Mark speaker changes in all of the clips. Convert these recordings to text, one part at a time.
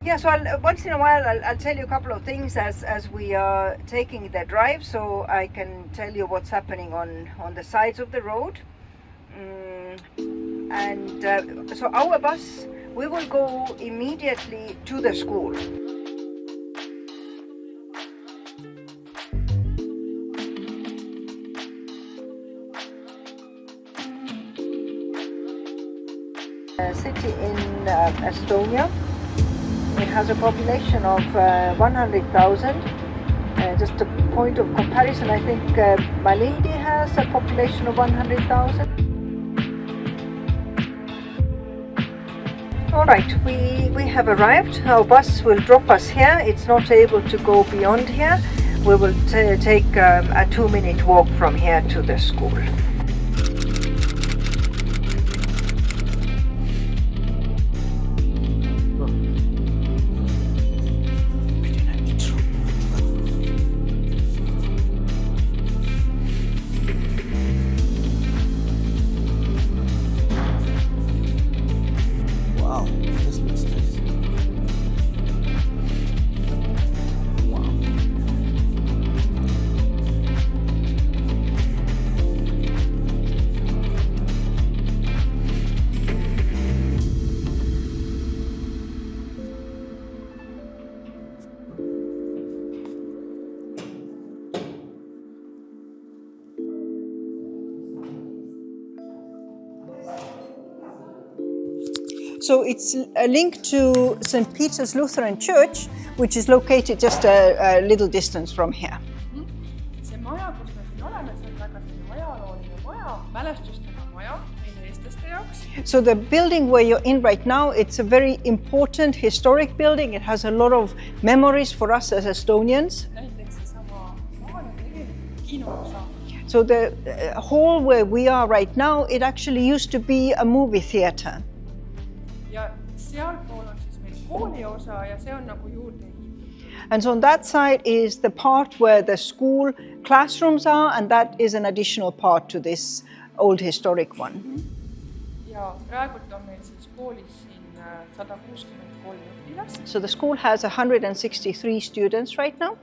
Speaker 1: Yeah, so once in a while I'll tell you a couple of things as we are taking the drive, so I can tell you what's happening on the sides of the road. So our bus, we will go immediately to the school. A city in Estonia. It has a population of 100,000. Just a point of comparison, I think Malindi has a population of 100,000. All right, we have arrived. Our bus will drop us here. It's not able to go beyond here. We will take a 2-minute walk from here to the school. So it's a link to St. Peter's Lutheran Church, which is located just a little distance from here.
Speaker 2: See maja, kus me siin oleme, see on väga selline ajalooline maja, mälestustega maja meile eestlaste jaoks.
Speaker 1: So the building where you're in right now, it's a very important historic building. It has a lot of memories for us as Estonians.
Speaker 2: Näiteks seesama maal on tegelikult kinoosa.
Speaker 1: So the hall where we are right now, it actually used to be a movie theater.
Speaker 2: Ja sealpool on siis meil kooli osa ja see on nagu juurde ehitatud.
Speaker 1: And so on that side is the part where the school classrooms are, and that is an additional part to this old historic one.
Speaker 2: Ja praegult on meil siis koolis siin 163 õpilast.
Speaker 1: So the school has 163 students right now.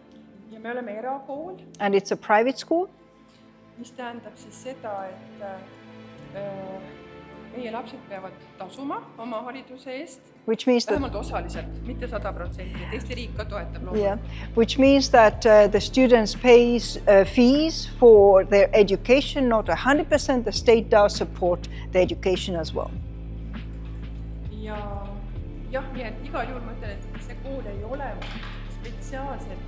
Speaker 2: Ja me oleme erakool.
Speaker 1: And it's a private school.
Speaker 2: Mis tähendab siis seda, et meie lapsed peavad tasuma oma hariduse eest.
Speaker 1: Which means that,
Speaker 2: vähemalt osaliselt, mitte 100%, et Eesti riik ka toetab loomulikult.
Speaker 1: Yeah, which means that the students pay fees for their education, not 100%. The state does support the education as well.
Speaker 2: Ja jah, nii et igal juhul ma ütlen, et see kool ei ole spetsiaalselt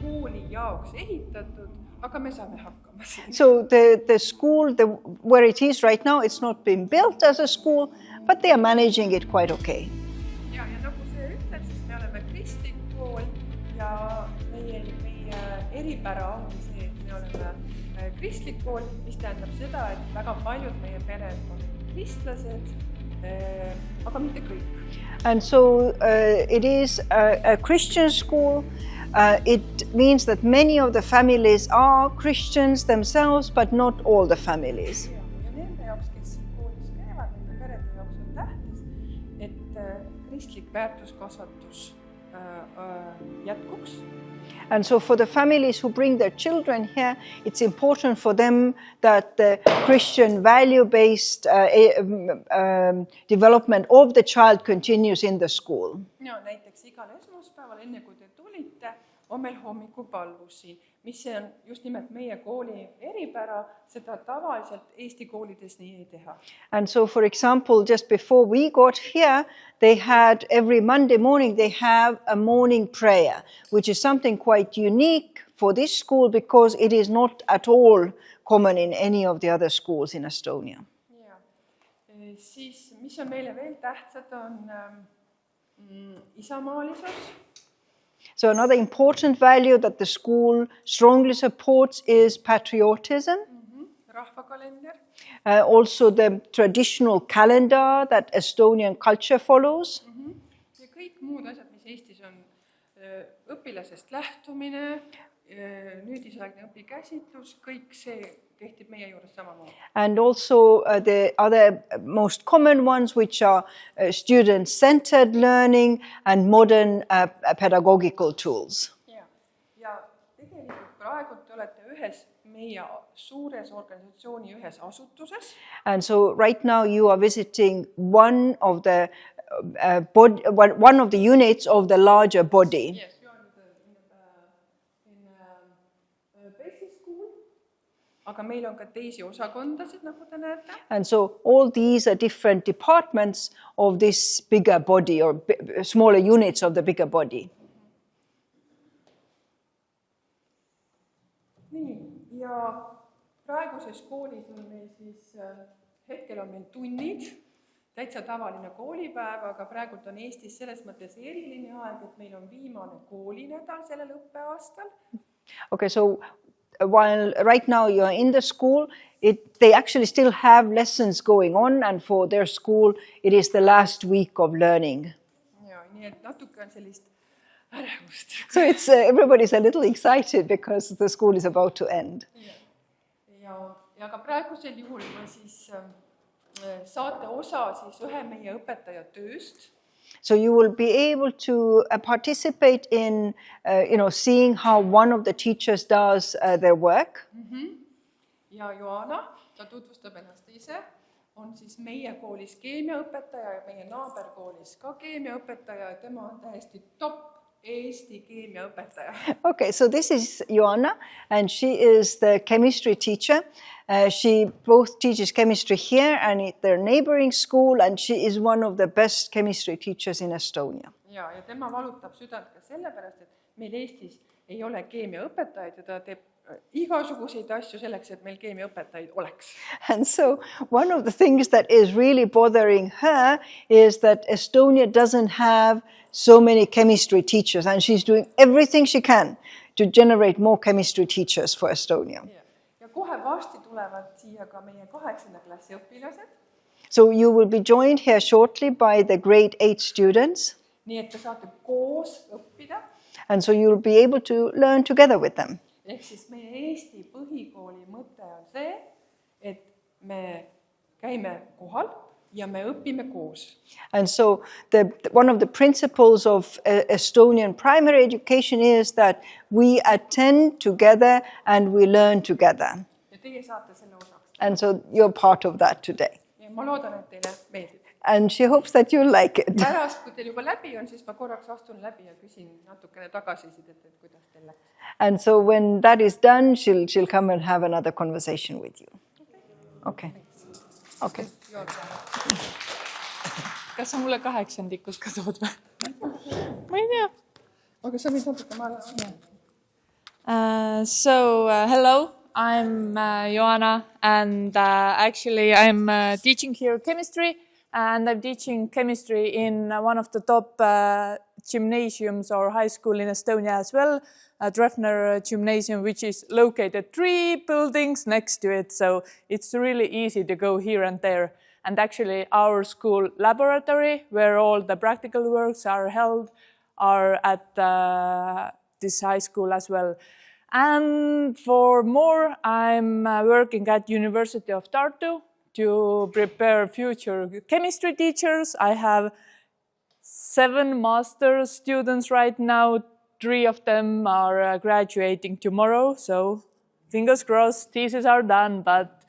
Speaker 2: kooli jaoks ehitatud, aga me saame hakkama siin.
Speaker 1: So the school, where it is right now, it's not been built as a school, but they are managing it quite okay.
Speaker 2: Ja nagu see ütleb, siis me oleme kristlik kool ja meie eripära ongi see, et me oleme kristlik kool, mis tähendab seda, et väga paljud meie pered on kristlased, aga mitte kõik.
Speaker 1: And so it is a Christian school. It means that many of the families are Christians themselves, but not all the families.
Speaker 2: Ja nende jaoks, kes siin koolis käivad, nende perede jaoks on tähtis, et kristlik väärtuskasvatus jätkuks.
Speaker 1: And so for the families who bring their children here, it's important for them that the Christian value-based development of the child continues in the school.
Speaker 2: Ja näiteks igal esmaspäeval, enne kui te tulite, on meil hommikupalvusi, mis on just nimelt meie kooli eripära, seda tavaliselt Eesti koolides nii ei teha.
Speaker 1: And so, for example, just before we got here, they had every Monday morning, they have a morning prayer, which is something quite unique for this school because it is not at all common in any of the other schools in Estonia.
Speaker 2: Ja. Siis, mis on meile veel tähtsad, on isamaalisus.
Speaker 1: So another important value that the school strongly supports is patriotism.
Speaker 2: Rahvakalender.
Speaker 1: Also the traditional calendar that Estonian culture follows.
Speaker 2: Ja kõik muud asjad, mis Eestis on õpilasest lähtumine, nüüdisaegne õpikäsitlus, kõik see kehtib meie juures samamoodi.
Speaker 1: And also the other most common ones, which are student-centered learning and modern pedagogical tools.
Speaker 2: Ja tegelikult praegu te olete ühes meie suures organisatsiooni ühes asutuses.
Speaker 1: And so right now you are visiting one of the one of the units of the larger body.
Speaker 2: Yes, you are in basic school, aga meil on ka teisi osakondasid, nagu te näete.
Speaker 1: And so all these are different departments of this bigger body or smaller units of the bigger body.
Speaker 2: Nii, ja praeguses koolis on meil siis, hetkel on meil tunnid, täitsa tavaline koolipäev, aga praegult on Eestis selles mõttes eriline aeg, et meil on viimane koolinädal sellel õppeaastal.
Speaker 1: Okay, so while right now you are in the school, they actually still have lessons going on, and for their school it is the last week of learning.
Speaker 2: Ja, nii et natuke on sellist ärevust.
Speaker 1: So it's everybody's a little excited because the school is about to end.
Speaker 2: Ja ka praegusel juhul ma siis saate osa siis ühe meie õpetaja tööst.
Speaker 1: So you will be able to participate in seeing how one of the teachers does their work.
Speaker 2: Ja Joana, ta tutvustab ennast ise, on siis meie koolis keemiaõpetaja ja meie naaberkoolis ka keemiaõpetaja ja tema on täiesti top Eesti keemiaõpetaja.
Speaker 1: Okay, so this is Joanna, and she is the chemistry teacher. She both teaches chemistry here and at their neighboring school, and she is one of the best chemistry teachers in Estonia.
Speaker 2: Ja tema valutab südant ka sellepärast, et meil Eestis ei ole keemiaõpetajaid ja ta teeb igasuguseid asju selleks, et meil keemiaõpetajaid oleks.
Speaker 1: And so one of the things that is really bothering her is that Estonia doesn't have so many chemistry teachers, and she's doing everything she can to generate more chemistry teachers for Estonia.
Speaker 2: Ja kohe varsti tulevad siia ka meie 8. klassi õpilased.
Speaker 1: So you will be joined here shortly by the grade 8 students.
Speaker 2: Nii et te saate koos õppida.
Speaker 1: And so you'll be able to learn together with them.
Speaker 2: Ehk siis meie Eesti põhikooli mõte on see, et me käime kohal ja me õpime koos.
Speaker 1: And so one of the principles of Estonian primary education is that we attend together and we learn together.
Speaker 2: Ja teie saate selle osaks.
Speaker 1: And so you're part of that today.
Speaker 2: Ja ma loodan, et teile meeldib.
Speaker 1: And she hopes that you'll like it.
Speaker 2: Pärast, kui teil juba läbi on, siis ma korraks astun läbi ja küsin natukene tagasisidet, et kuidas teil läks.
Speaker 1: And so when that is done, she'll come and have another conversation with you. Okay. Okay.
Speaker 3: Kas sa mulle 8-ndikust ka tood või? Ma ei tea.
Speaker 2: Aga sa võid natuke maale.
Speaker 3: So, hello, I'm Joanna, and actually I'm teaching here chemistry, and I'm teaching chemistry in one of the top gymnasiums or high school in Estonia as well, Drefner Gymnasium, which is located 3 buildings next to it. So it's really easy to go here and there. And actually our school laboratory, where all the practical works are held, are at this high school as well. And for more, I'm working at University of Tartu to prepare future chemistry teachers. I have 7 master students right now. 3 of them are graduating tomorrow, so fingers crossed, theses are done, but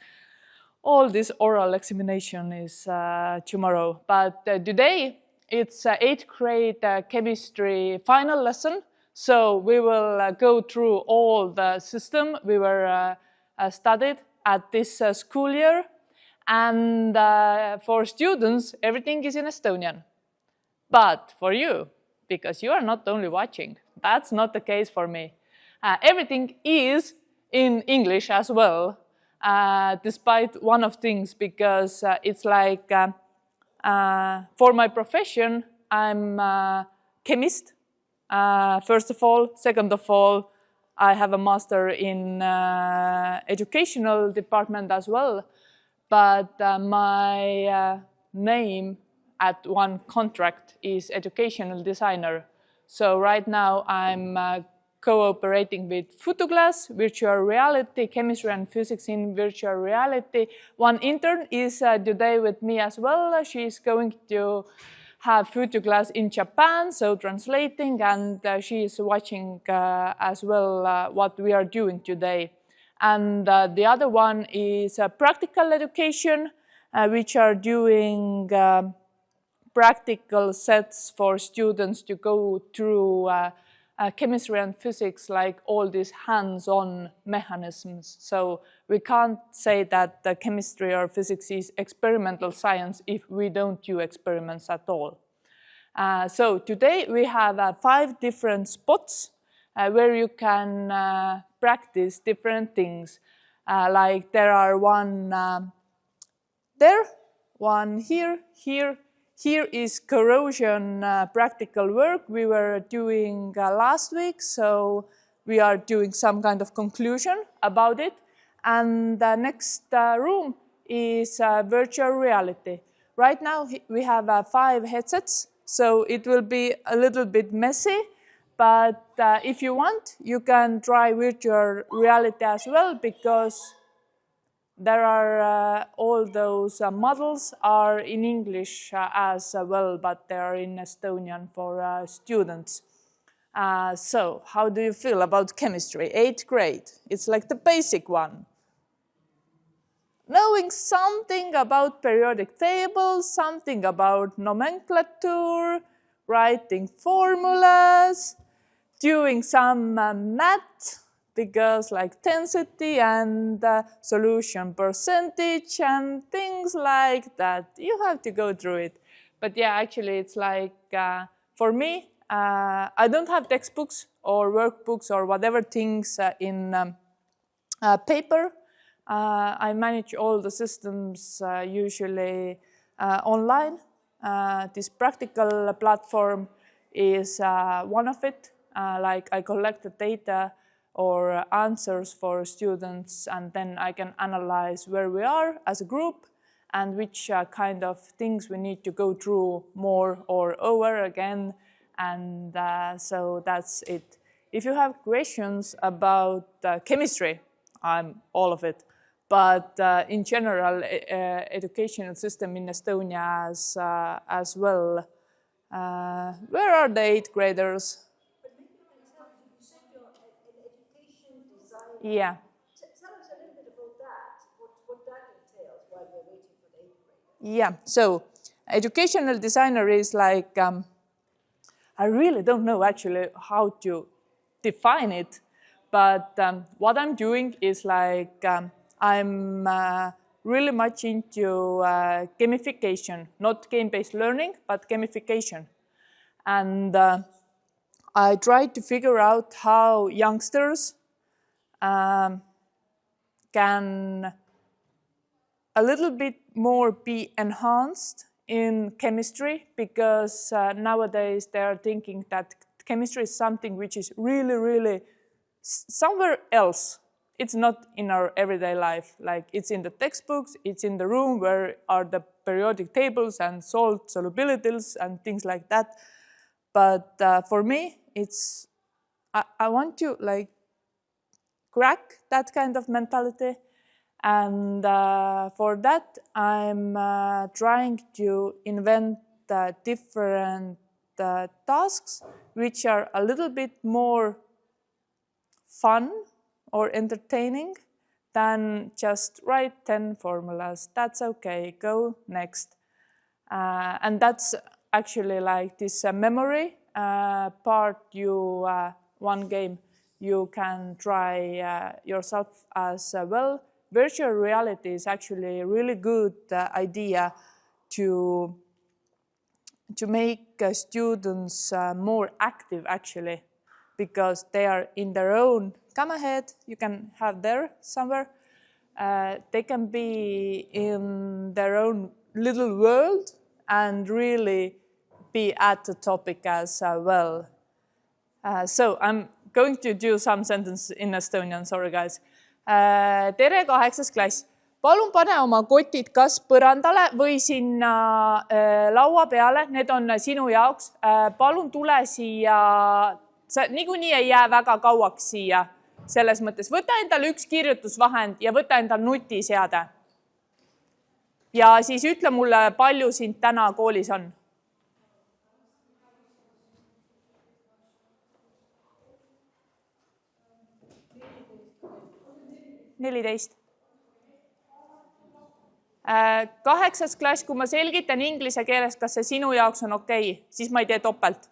Speaker 3: all this oral examination is tomorrow. But today, it's 8th grade chemistry final lesson, so we will go through all the system we were studied at this school year. And for students, everything is in Estonian. But for you, because you are not only watching, that's not the case for me. Everything is in English as well, despite one of things, because it's like, for my profession, I'm a chemist, first of all. Second of all, I have a master in educational department as well. But my name at one contract is educational designer. So right now I'm cooperating with photoglass, virtual reality, chemistry and physics in virtual reality. One intern is today with me as well. She's going to have photoglass in Japan, so translating, and she is watching as well what we are doing today. And the other one is practical education, which are doing practical sets for students to go through chemistry and physics, like all these hands-on mechanisms. So we can't say that the chemistry or physics is experimental science if we don't do experiments at all. So today we have 5 different spots where you can practice different things. Like there are one there, one here, here. Here is corrosion practical work we were doing last week, so we are doing some kind of conclusion about it. And the next room is virtual reality. Right now we have 5 headsets, so it will be a little bit messy, but if you want, you can try virtual reality as well, because there are all those models are in English as well, but they are in Estonian for students. So how do you feel about chemistry? 8th grade. It's like the basic one. Knowing something about periodic tables, something about nomenclature, writing formulas, doing some math, because like density and solution percentage and things like that. You have to go through it. But yeah, actually it's like, for me, I don't have textbooks or workbooks or whatever things in paper. I manage all the systems usually online. This practical platform is one of it. Like I collect the data or answers for students, and then I can analyze where we are as a group and which kind of things we need to go through more or over again. And so that's it. If you have questions about chemistry, I'm all of it. But in general, educational system in Estonia as well. Where are the 8th graders? Yeah.
Speaker 1: Tell us a little bit about that, what that entails while we're waiting for the 8th grade.
Speaker 3: Yeah, so educational designer is like, I really don't know actually how to define it, but what I'm doing is like, I'm really much into gamification, not game-based learning, but gamification. And I try to figure out how youngsters can a little bit more be enhanced in chemistry, because nowadays they are thinking that chemistry is something which is really, really somewhere else. It's not in our everyday life. Like it's in the textbooks, it's in the room where are the periodic tables and salt solubilities and things like that. But for me, it's I want to like crack that kind of mentality, and for that I'm trying to invent different tasks which are a little bit more fun or entertaining than just write 10 formulas. That's okay, go next. And that's actually like this memory part. You one game you can try yourself as well. Virtual reality is actually a really good idea to make students more active actually, because they are in their own. Come ahead, you can have there somewhere. They can be in their own little world and really be at the topic as well. So I'm going to do some sentence in Estonian, sorry guys. Tere 8. klass. Palun pane oma kotid kas põrandale või sinna laua peale, need on sinu jaoks. Palun tule siia sa niikuinii ei jää väga kauaks siia selles mõttes. Võta endale üks kirjutusvahend ja võta endale nutiseade. Ja siis ütle mulle, palju sind täna koolis on. 14. 8. klass, kui ma selgitan inglise keeles, kas see sinu jaoks on okei, siis ma ei tee topelt.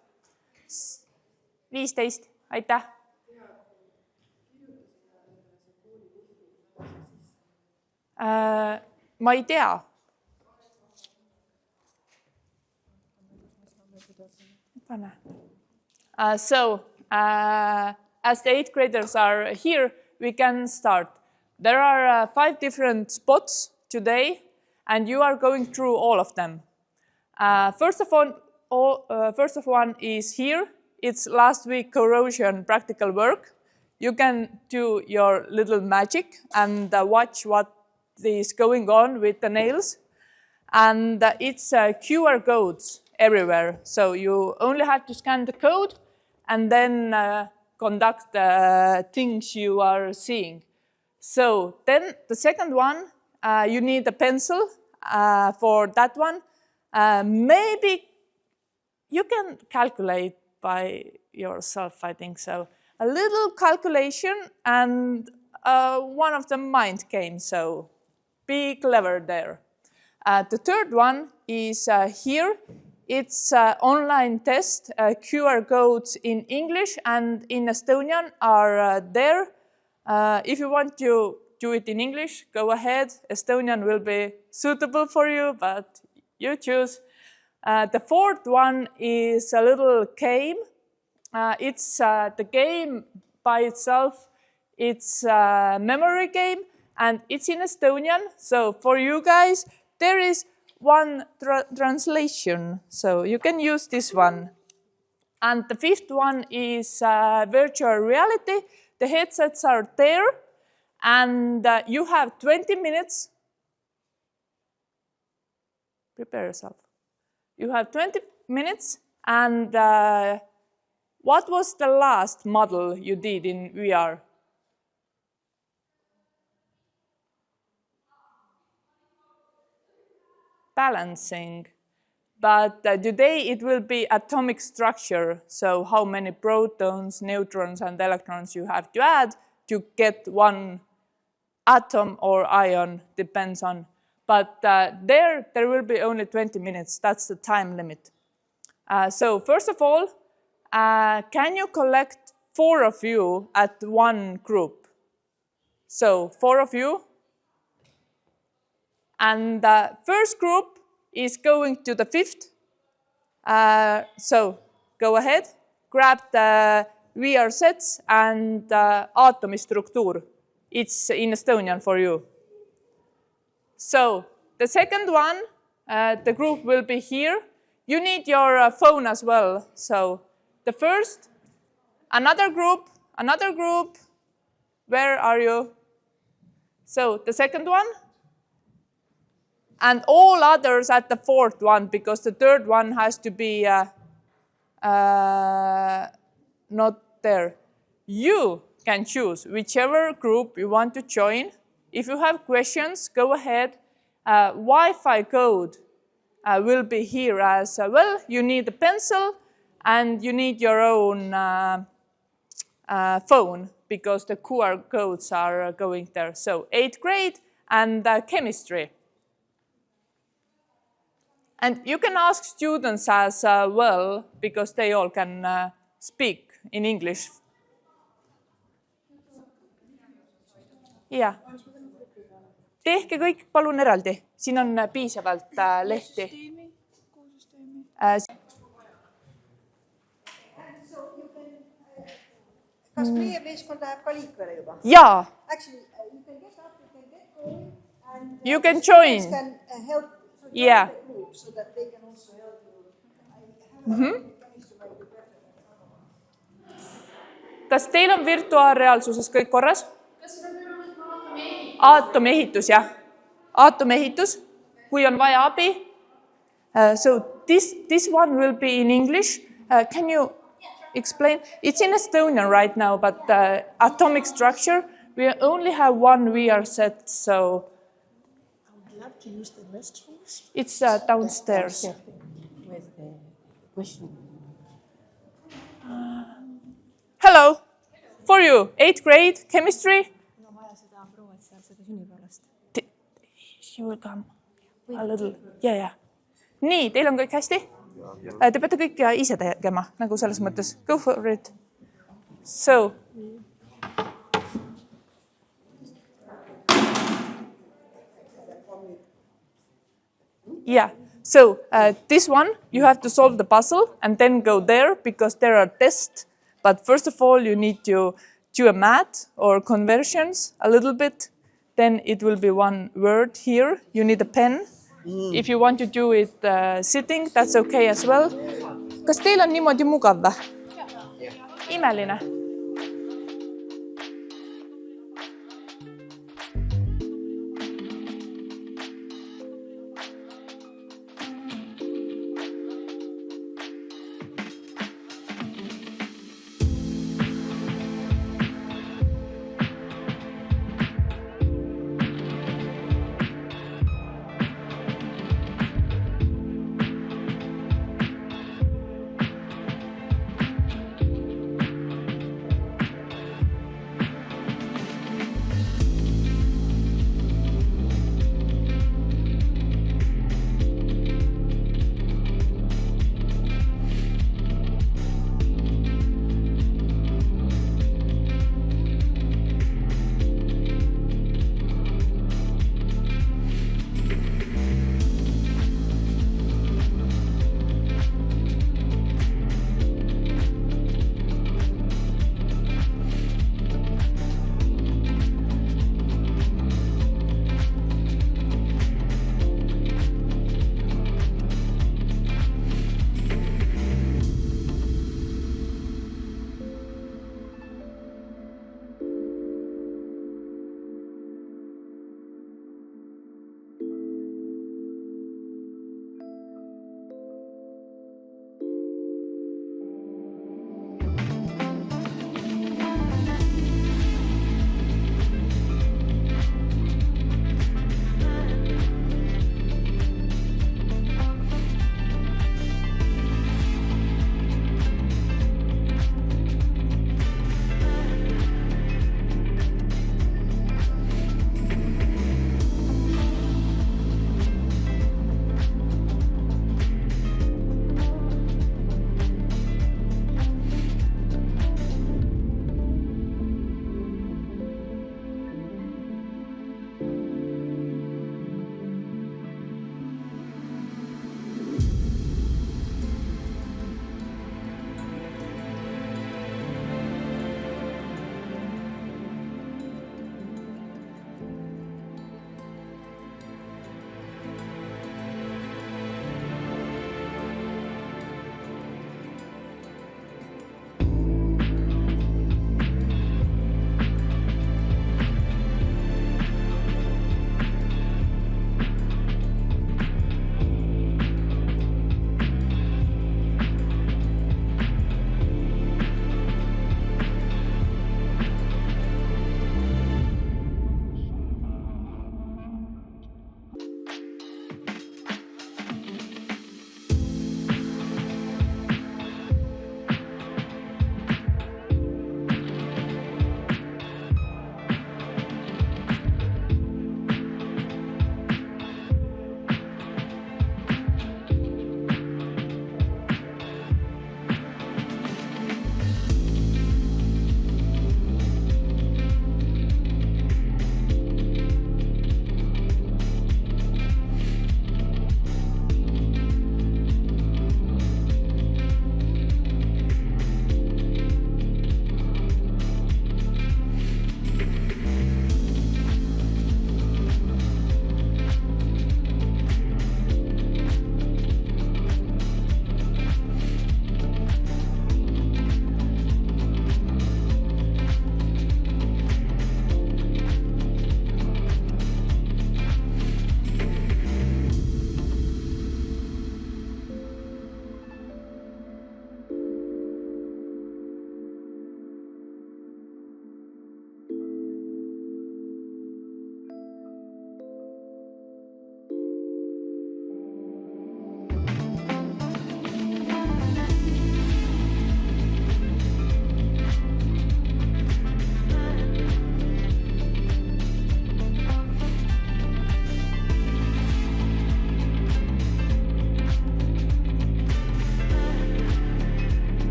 Speaker 3: 15, aitäh. Ma ei tea. As the 8th graders are here, we can start. There are 5 different spots today, and you are going through all of them. First of one is here. It's last week corrosion practical work. You can do your little magic and watch what is going on with the nails. And it's QR codes everywhere. So you only have to scan the code and then conduct the things you are seeing. So then the second one, you need a pencil for that one. Maybe you can calculate by yourself, I think so. A little calculation and one of the mind came, so be clever there. The third one is here. It's online test. QR codes in English and in Estonian are there. If you want to do it in English, go ahead. Estonian will be suitable for you, but you choose. The fourth one is a little game. It's the game by itself. It's a memory game, and it's in Estonian. So for you guys, there is one translation, so you can use this one. And the fifth one is virtual reality. The headsets are there, and you have 20 minutes. Prepare yourself. You have 20 minutes, and what was the last model you did in VR? Balancing. But today it will be atomic structure, so how many protons, neutrons, and electrons you have to add to get one atom or ion, depends on. But there will be only 20 minutes. That's the time limit. So first of all, can you collect 4 of you at one group? So 4 of you. And the first group is going to the 5th. So go ahead, grab the VR sets and atomistruktuur. It's in Estonian for you. So the second one, the group will be here. You need your phone as well. So the first, another group, where are you? So the second one. And all others at the 4th one, because the 3rd one has to be not there. You can choose whichever group you want to join. If you have questions, go ahead. Wi-Fi code will be here as well. You need a pencil and you need your own phone because the QR codes are going there. So 8th grade and chemistry. And you can ask students as well, because they all can speak in English. Ja. Tehke kõik palun eraldi. Siin on piisavalt lehti.
Speaker 1: Kas meie meeskond läheb ka liikvele juba?
Speaker 3: Jaa.
Speaker 1: Actually, you can get up, you can get going, and
Speaker 3: you can join.
Speaker 1: Can help.
Speaker 3: Yeah.
Speaker 1: So that they can also help you.
Speaker 3: Kas teil on virtuaalreaalsuses kõik korras? Aatomehitus, jah. Aatomehitus, kui on vaja abi. So this one will be in English. Can you? explain? It's in Estonia right now, but atomic structure, we only have one VR set, so...
Speaker 4: I would love to use the restrooms.
Speaker 3: It's downstairs.
Speaker 4: Where's the question?
Speaker 3: Hello, for you, 8th grade, chemistry. She will come a little, yeah. Nii, teil on kõik hästi? Te peate kõik ise tegema, nagu selles mõttes. Go for it. So. Yeah, so this one, you have to solve the puzzle and then go there because there are tests. But first of all, you need to do a math or conversions a little bit. Then it will be one word here. You need a pen. If you want to do it sitting, that's okay as well. Kas teil on niimoodi mugav või? Imeline.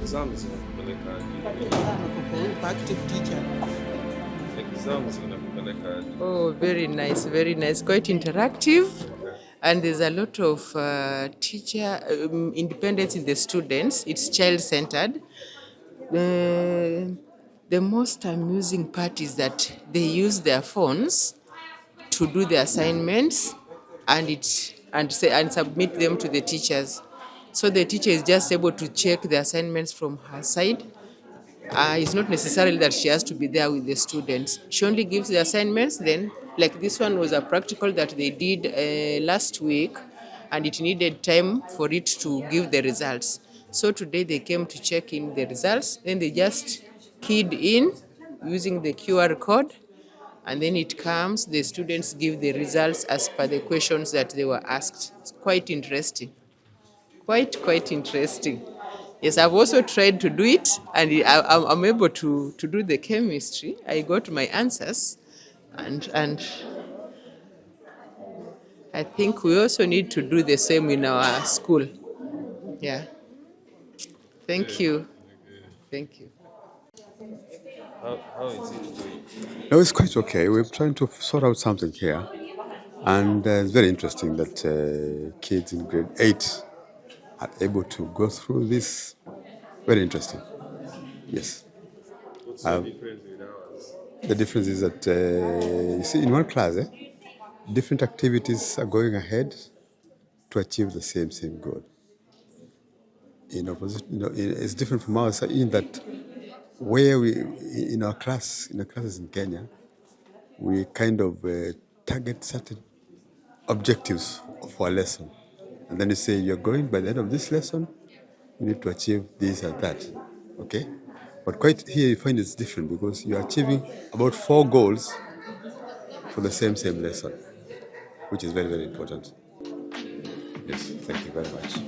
Speaker 5: Exam zinakupeleka
Speaker 4: Active teacher.
Speaker 5: exam zinakupeleka
Speaker 6: Oh, very nice, very nice. Quite interactive. And there's a lot of teacher independence in the students. It's child-centered. The most amusing part is that they use their phones to do the assignments and submit them to the teachers. So the teacher is just able to check the assignments from her side. It's not necessarily that she has to be there with the students. She only gives the assignments. Then, like this one was a practical that they did last week, and it needed time for it to give the results. So today they came to check in the results. Then they just keyed in using the QR code, and then it comes. The students give the results as per the questions that they were asked. It's quite interesting. Quite interesting. Yes, I've also tried to do it, and I'm able to do the chemistry. I got my answers, and I think we also need to do the same in our school. Yeah. Thank you. Thank you.
Speaker 5: how is it going?
Speaker 7: No, it's quite okay. We're trying to sort out something here. And it's very interesting that kids in grade 8 are able to go through this. Very interesting. Yes.
Speaker 5: What's the difference with ours?
Speaker 7: The difference is that, you see, in one class, different activities are going ahead to achieve the same goal. It's different from ours in that where in our classes in Kenya, we kind of target certain objectives for a lesson. And then you say, you're going by the end of this lesson, you need to achieve this and that. Okay? But quite here you find it's different because you're achieving about 4 goals for the same lesson, which is very, very important. Yes, thank you very much.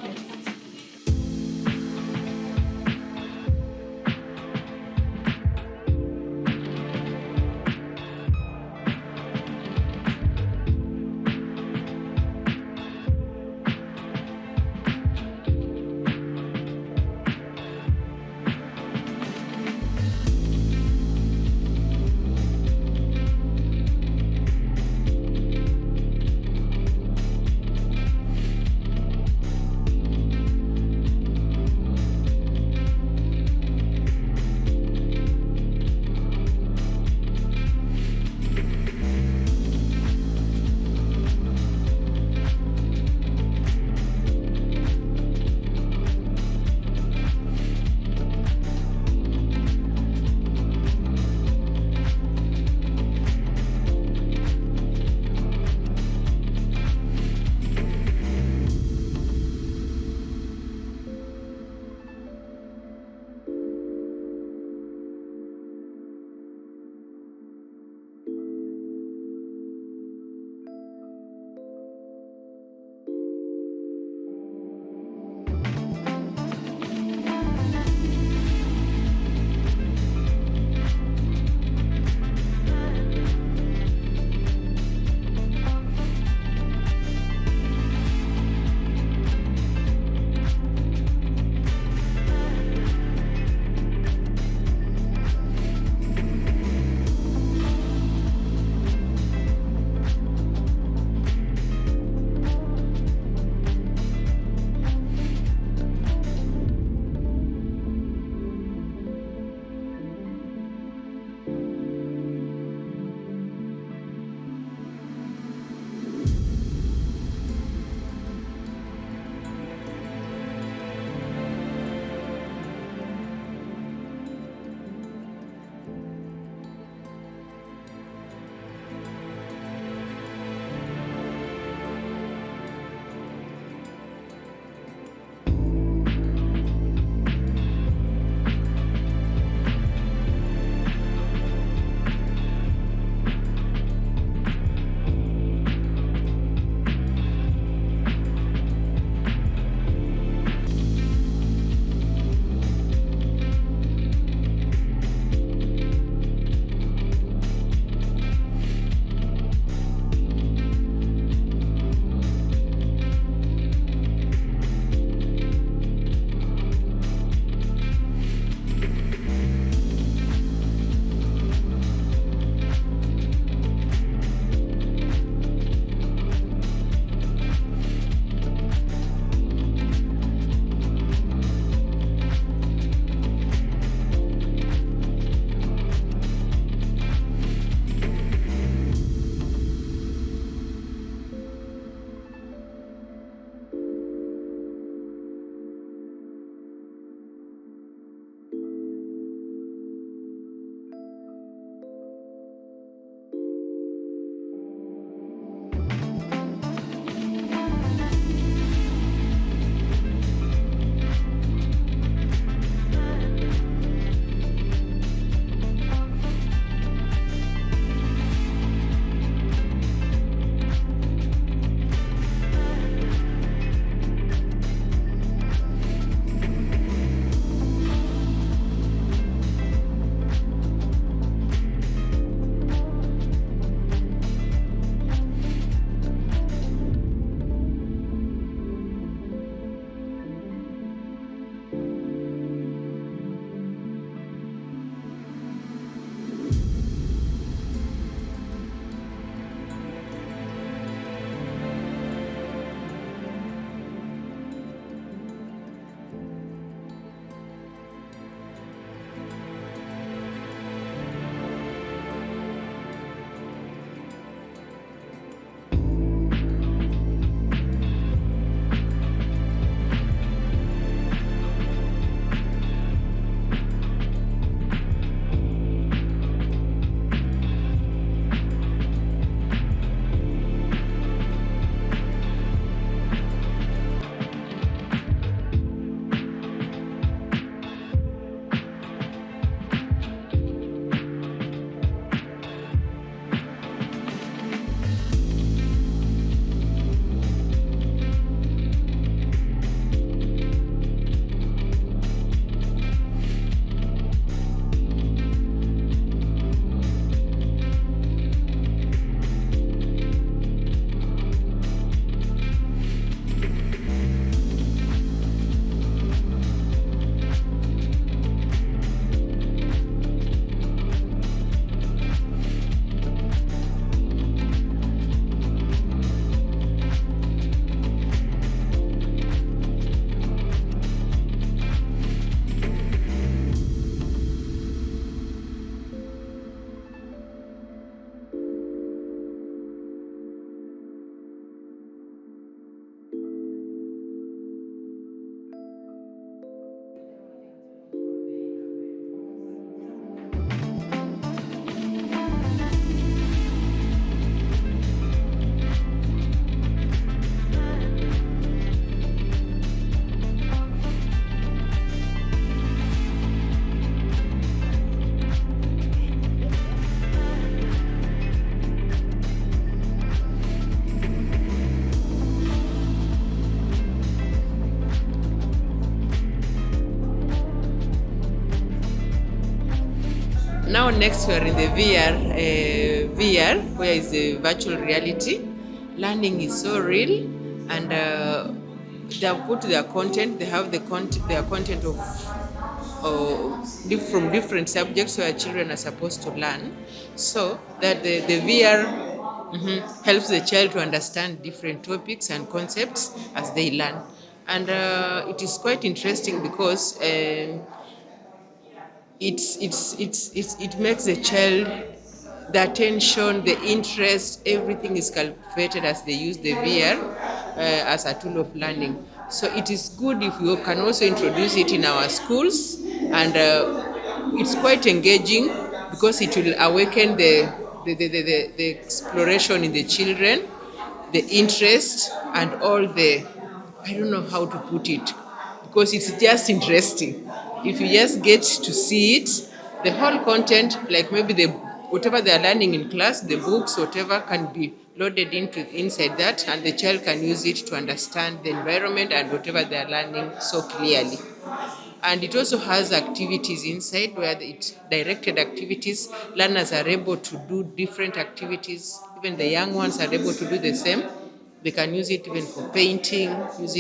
Speaker 6: now next we are in the VR, where is the virtual reality. Learning is so real, and they have put their content. They have their content of from different subjects where children are supposed to learn, so that the VR helps the child to understand different topics and concepts as they learn. And it is quite interesting because it makes the child, the attention, the interest, everything is cultivated as they use the VR as a tool of learning. So it is good if we can also introduce it in our schools, and it's quite engaging because it will awaken the exploration in the children, the interest, and all the, I don't know how to put it, because it's just interesting. If you just get to see it, the whole content, like maybe whatever they are learning in class, the books, whatever, can be loaded inside that, and the child can use it to understand the environment and whatever they are learning so clearly. And it also has activities inside where it's directed activities. Learners are able to do different activities. Even the young ones are able to do the same. They can use it even for painting, use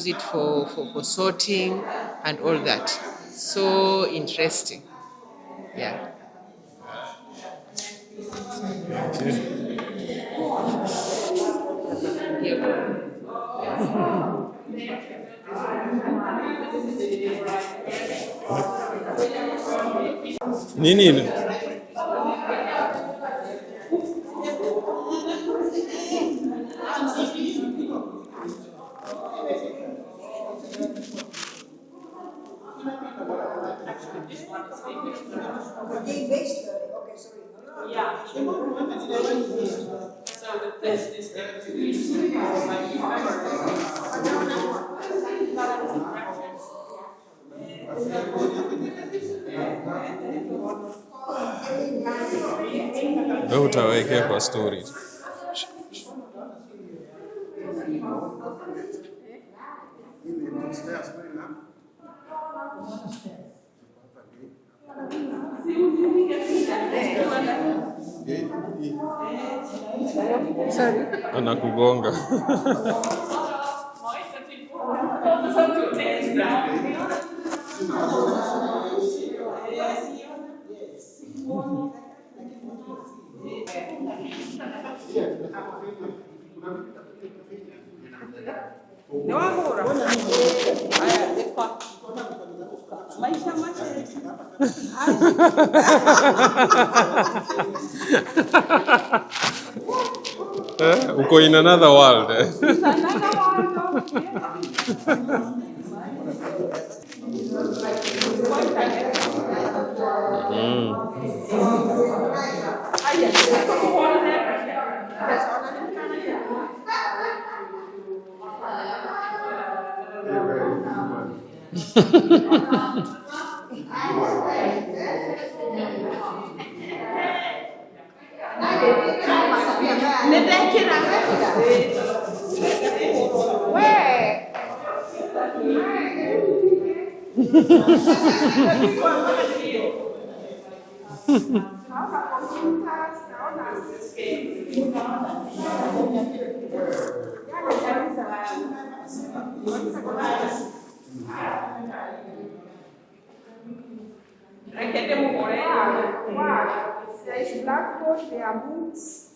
Speaker 6: it for sorting and all that. So interesting. Yeah.
Speaker 5: Nini? Wewe utawekea kwa stories. Anakugonga. Uko in another world.
Speaker 2: There is blackboard, there are books.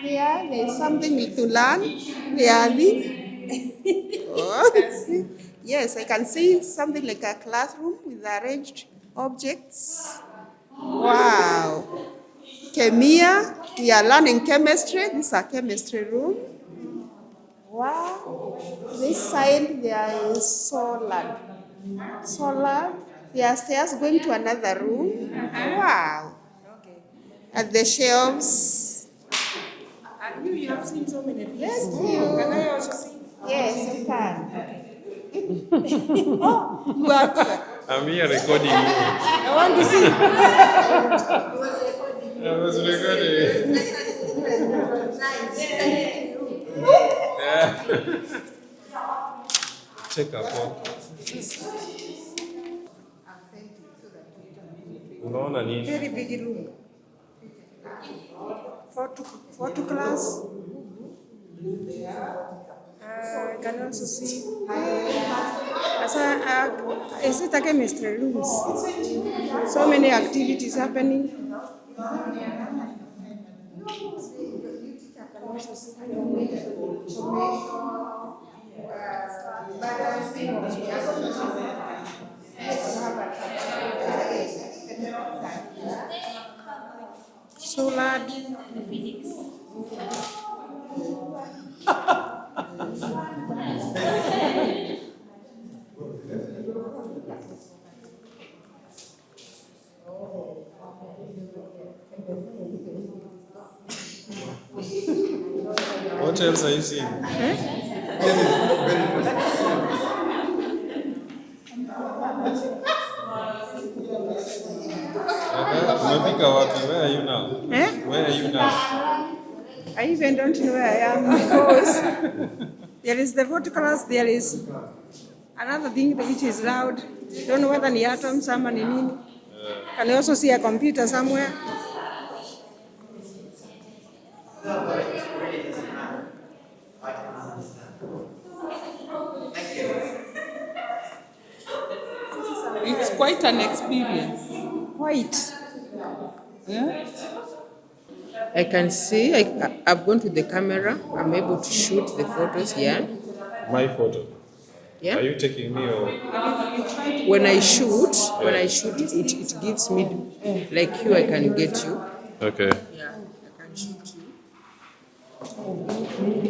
Speaker 4: Yeah, there's something to learn. Really? Yes, I can see something like a classroom with arranged objects. Wow. Chemia, we are learning chemistry. This is a chemistry room. Wow. This side there is solar. There are stairs going to another room. Wow.
Speaker 2: Okay.
Speaker 4: And the shelves.
Speaker 2: And you have seen so many things.
Speaker 4: Yes,
Speaker 2: Can I also see?
Speaker 4: Yes, you can. Oh, you are good.
Speaker 5: I'm here recording you.
Speaker 4: I want to see.
Speaker 5: I was recording. Check up on. Unaona nini?
Speaker 4: Very big room. Photo class. I can also see. Is it a chemistry rooms? So many activities happening. So loud.
Speaker 5: What else are you seeing? Umefika wapi? Where are you now? Where are you now?
Speaker 4: I even don't know where I am because there is the photo class, there is another thing which is loud. Don't know whether ni atoms ama ni nini. Can you also see a computer somewhere?
Speaker 6: It's quite an experience.
Speaker 4: Quite.
Speaker 6: Yeah. I can see, I've gone to the camera, I'm able to shoot the photos here.
Speaker 5: My photo.
Speaker 6: Yeah.
Speaker 5: Are you taking me or?
Speaker 6: When I shoot, it gives me, like you, I can get you.
Speaker 5: Okay.
Speaker 6: Yeah, I can shoot you.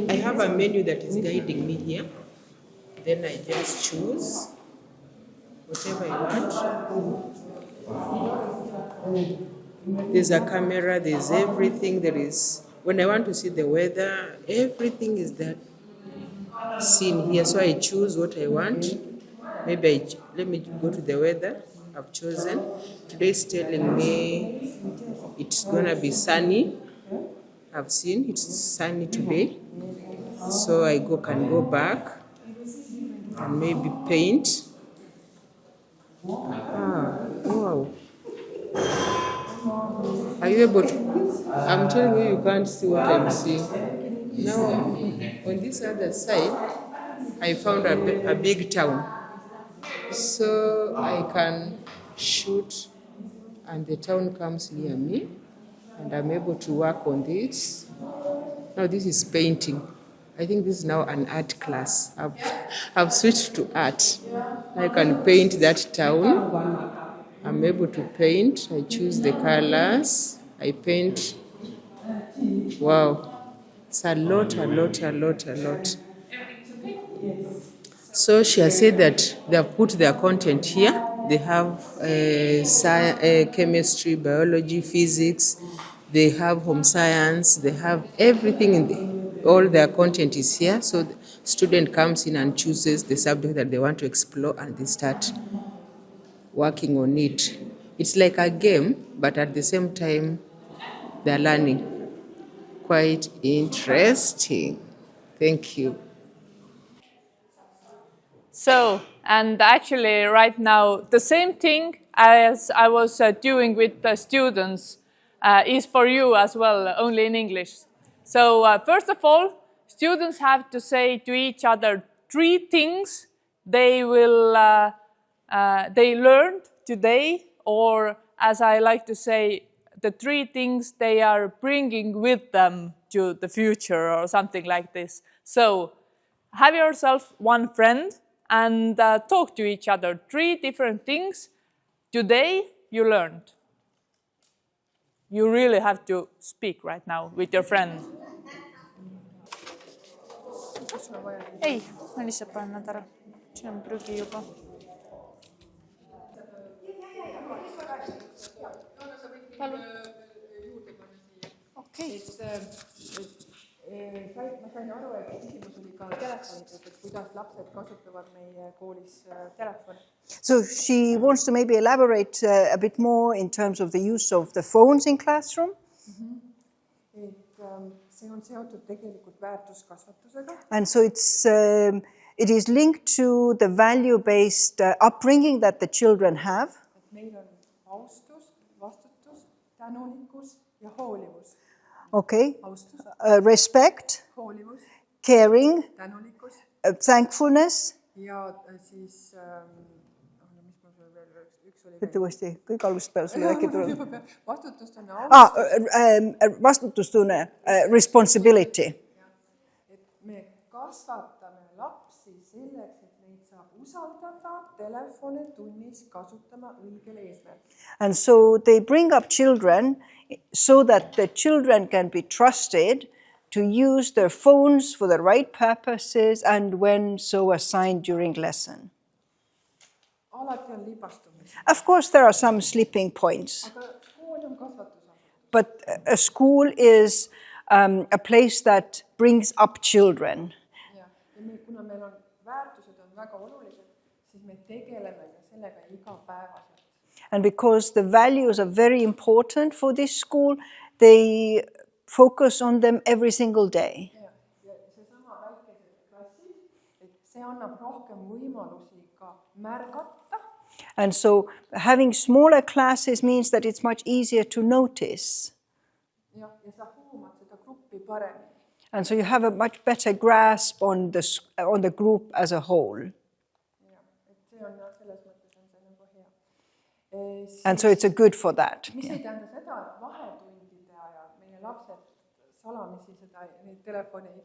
Speaker 6: I have a menu that is guiding me here. Then I just choose whatever I want. There's a camera, there's everything. There is, when I want to see the weather, everything is there seen here. So I choose what I want. Maybe let me go to the weather. I've chosen. Today is telling me it's gonna be sunny. I've seen it's sunny today. So I can go back and maybe paint. Wow. Are you able to? I'm telling you, you can't see what I'm seeing. Now, on this other side, I found a big town. So I can shoot, and the town comes near me, and I'm able to work on this. Now, this is painting. I think this is now an art class. I've switched to art. I can paint that town. I'm able to paint. I choose the colors. I paint. Wow. It's a lot. So she has said that they have put their content here. They have chemistry, biology, physics. They have home science. They have everything all their content is here. So the student comes in and chooses the subject that they want to explore, and they start working on it. It's like a game, but at the same time, they're learning. Quite interesting. Thank you.
Speaker 3: So, and actually right now, the same thing as I was doing with the students is for you as well, only in English. So first of all, students have to say to each other 3 things they learned today, or as I like to say, the 3 things they are bringing with them to the future or something like this. So have yourself one friend and talk to each other 3 different things today you learned. You really have to speak right now with your friend. Ei, ma lihtsalt panen nad ära. Siin on prügi juba. Palun. Okei.
Speaker 2: Ma sain aru, et küsimus oli ka telefonides, et kuidas lapsed kasutavad meie koolis telefoni.
Speaker 1: So she wants to maybe elaborate a bit more in terms of the use of the phones in classroom.
Speaker 2: see on seotud tegelikult väärtuskasvatusega.
Speaker 1: And so it is linked to the value-based upbringing that the children have.
Speaker 2: Et meil on austus, vastutus, tänulikkus ja hoolivus.
Speaker 1: Okay.
Speaker 2: Austus,
Speaker 1: Respect,
Speaker 2: hoolivus,
Speaker 1: caring,
Speaker 2: tänulikkus
Speaker 1: thankfulness.
Speaker 2: ja siis mis mul sul veel üks oli
Speaker 1: Ütle uuesti, kõik algusest peale sulle äkki tuleb.
Speaker 2: vastutustunne, austus.
Speaker 1: Vastutustunne, responsibility.
Speaker 2: Et me kasvatame lapsi selleks, et neid saab usaldada telefone tunnis kasutama õigel eesmärgil.
Speaker 1: And so they bring up children so that the children can be trusted to use their phones for the right purposes and when so assigned during lesson.
Speaker 2: Alati on libastumisi.
Speaker 1: Of course, there are some slipping points,
Speaker 2: Aga kool on kasvatusasutus.
Speaker 1: but a school is a place that brings up children.
Speaker 2: Ja kuna meil on väärtused on väga olulised, siis me tegeleme ka sellega igapäevaselt.
Speaker 1: And because the values are very important for this school, they focus on them every single day.
Speaker 2: Ja seesama väikesed klassid, et see annab rohkem võimalusi ka märgata.
Speaker 1: And so having smaller classes means that it's much easier to notice.
Speaker 2: Ja sa huumad seda gruppi paremini.
Speaker 1: And so you have a much better grasp on the group as a whole.
Speaker 2: Ja, et see on selles mõttes on see nagu hea.
Speaker 1: And so it's a good for that.
Speaker 2: Mis ei tähenda seda, et vahetundide ajal meie lapsed salamisi neid telefoni ei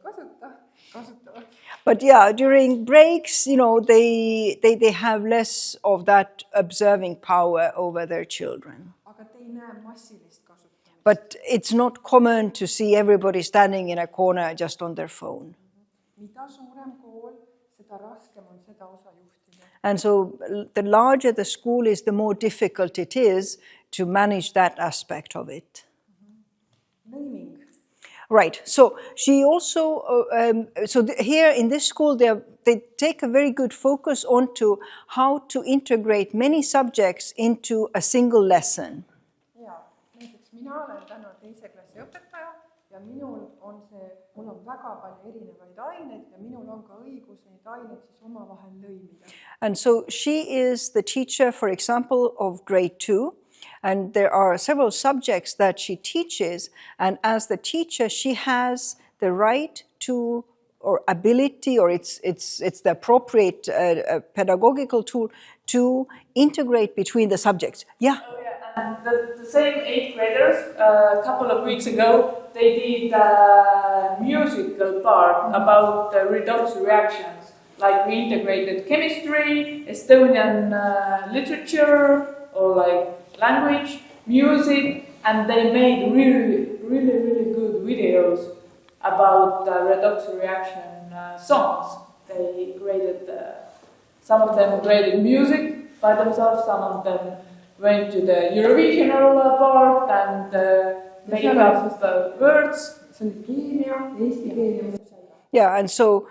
Speaker 2: kasutavad.
Speaker 1: But yeah, during breaks, you know, they have less of that observing power over their children.
Speaker 2: Aga te ei näe massilist kasutamist.
Speaker 1: But it's not common to see everybody standing in a corner just on their phone.
Speaker 2: Mida suurem kool, seda raskem on seda osa juhtida.
Speaker 1: And so the larger the school is, the more difficult it is to manage that aspect of it.
Speaker 2: Lõiming.
Speaker 1: Right. So she also, here in this school, they take a very good focus onto how to integrate many subjects into a single lesson.
Speaker 2: Ja, näiteks mina olen täna teise klassi õpetaja ja mul on väga palju erinevaid aineid ja minul on ka õigus neid aineid siis omavahel lõimida.
Speaker 1: And so she is the teacher, for example, of grade 2. And there are several subjects that she teaches, and as the teacher, she has the right to, or ability, or it's the appropriate pedagogical tool to integrate between the subjects. Yeah.
Speaker 3: Oh, yeah. And the same 8th graders, a couple of weeks ago, they did a musical part about the redox reactions. Like we integrated chemistry, Estonian literature, or like language, music, and they made really good videos about redox reaction songs. They graded, some of them graded music by themselves, some of them went to the Eurovisional part and made up the words.
Speaker 1: Yeah, and so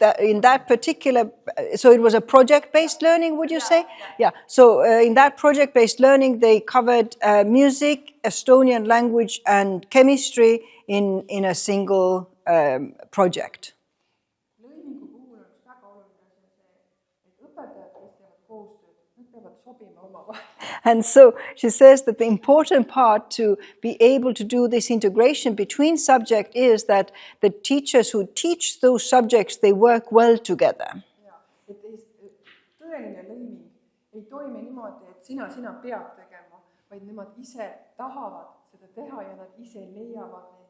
Speaker 1: that in that particular, so it was a project-based learning, would you say? Yeah. So in that project-based learning, they covered music, Estonian language, and chemistry in a single project.
Speaker 2: Lõimingu puhul on väga oluline see, et õpetajad, kes teevad koostööd, nad peavad sobima omavahel.
Speaker 1: And so she says that the important part to be able to do this integration between subjects is that the teachers who teach those subjects, they work well together.
Speaker 2: Ja, et tõeline lõiming ei toimi niimoodi, et sina pead tegema, vaid nemad ise tahavad seda teha ja nad ise leiavad need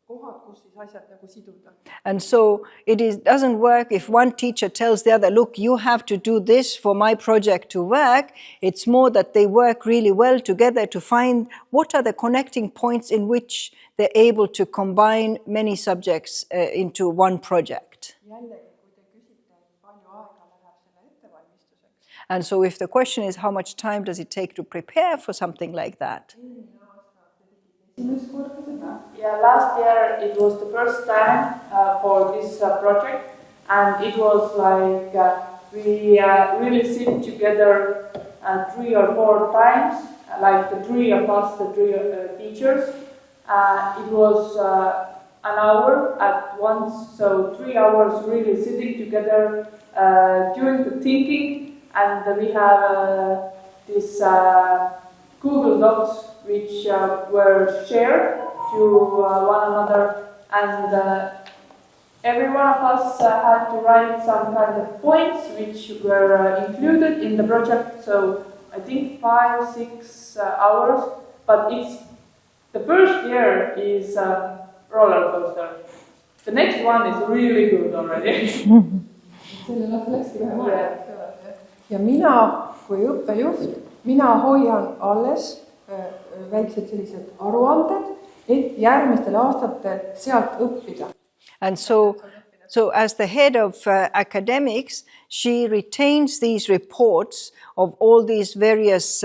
Speaker 2: kohad, kus siis asjad nagu siduda.
Speaker 1: And so it doesn't work if one teacher tells the other, look, you have to do this for my project to work. It's more that they work really well together to find what are the connecting points in which they're able to combine many subjects into one project.
Speaker 2: Jällegi, kui te küsite, palju aega läheb selle ettevalmistuseks.
Speaker 1: And so if the question is how much time does it take to prepare for something like that?
Speaker 3: Yeah, last year it was the first time for this project, and it was like we really sit together 3 or 4 times, like the 3 of us, the 3 teachers. It was an hour at once, so 3 hours really sitting together, doing the thinking, and we have this Google Docs which were shared to one another, and every one of us had to write some kind of points which were included in the project, so I think 5-6 hours, but the first year is a roller coaster. The next one is really good already.
Speaker 2: sellele läkski vähe aega. Ja mina kui õppejuht, mina hoian alles väiksed sellised aruanded, et järgmistel aastatel sealt õppida.
Speaker 1: And so as the head of academics, she retains these reports of all these various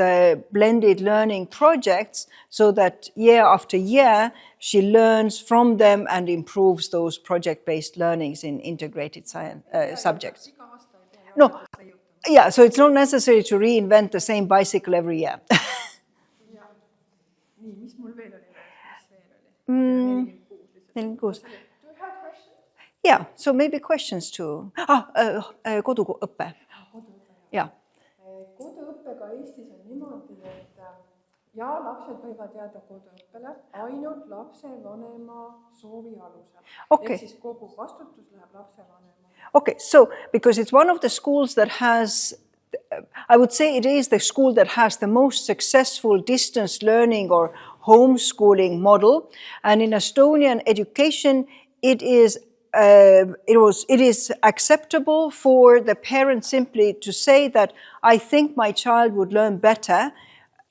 Speaker 1: blended learning projects so that year after year she learns from them and improves those project-based learnings in integrated science subjects. No, yeah, so it's not necessary to reinvent the same bicycle every year.
Speaker 2: Nii, mis mul veel oli?
Speaker 1: 46. Yeah, so maybe questions too. Koduõpe. Yeah.
Speaker 2: Koduõppega Eestis on niimoodi, et lapsed võivad jääda koduõppele ainult lapsevanema soovi alusel.
Speaker 1: Okay.
Speaker 2: Ehk siis kogu vastutus läheb lapsevanemale.
Speaker 1: Okay, so because it's one of the schools that has, I would say it is the school that has the most successful distance learning or homeschooling model. And in Estonian education, it is acceptable for the parent simply to say that I think my child would learn better